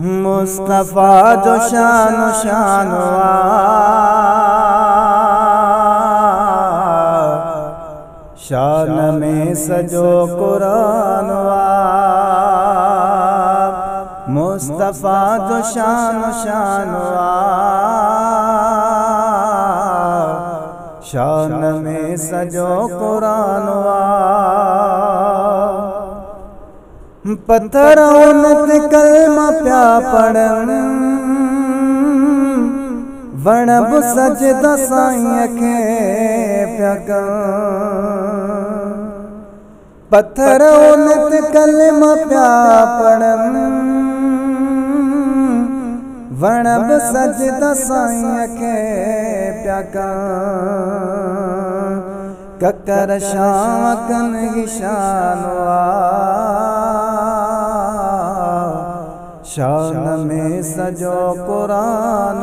मुस्तफा जो शान शान में सजो कुरान मुस्तफा जो शान में सजो कुरान पत्थर उनत कलमा प्या पढ़न वणब सजदा साईं खे प्या कर पत्थर उनत कलमा प्या पढ़न वणब सजदा साईं खे प्या कर ककर शाकन शान शान में सजो कुरान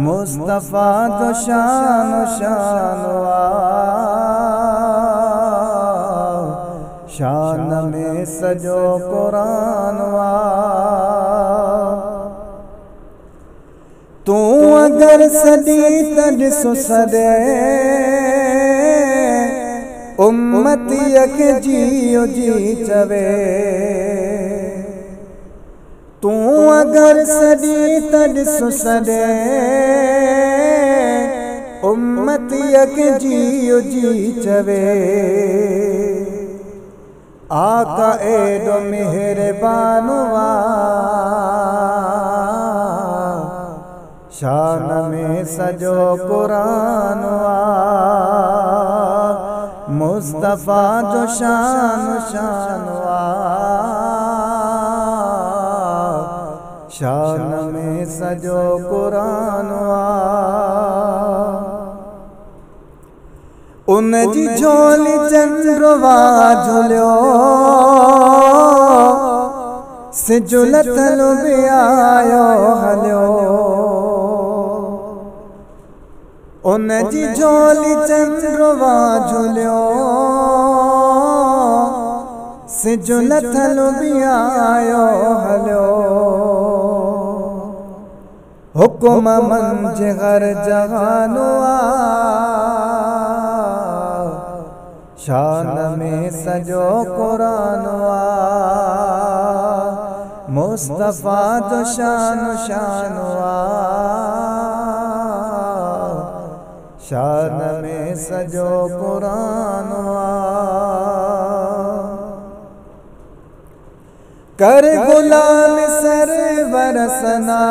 मुस्तफा जो शान में सजो कुरान तू अगर सदी तड सुसदे उम्मतीअ खे जियो जी चवे तू अगर सदी तड सुसदे उम्मतीअ खे जियो जी चवे आका एडो मेहरबान शान में सजो कुरान मुस्तफा जो शान में सजो कुरान उन जी झोली चंद्रवा झुलियो सिजु लथल बि आयो हलियो उन जी झोली चंद्रवा झुलियो सिजु लथल बि आयो हलियो हुकुम मंझ हर जहानो शान में सजो कुरान मुस्तफा जो शान में सजो कुरान कर गुलाम सरवर सना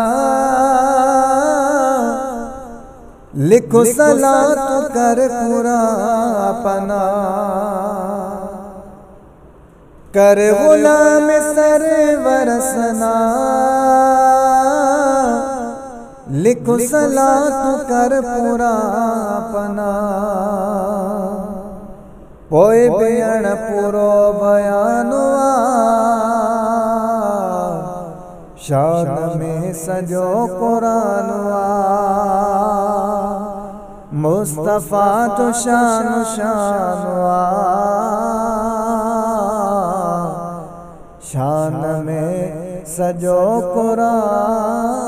लिखो सलात कर पूरा अपना कर गुलाम सरवर सना लिखो सलात कर पूरा अपना पोए बेअण पूरो बयानो शान में सजो कुरान मुस्तफा तो शान में सजो कुरान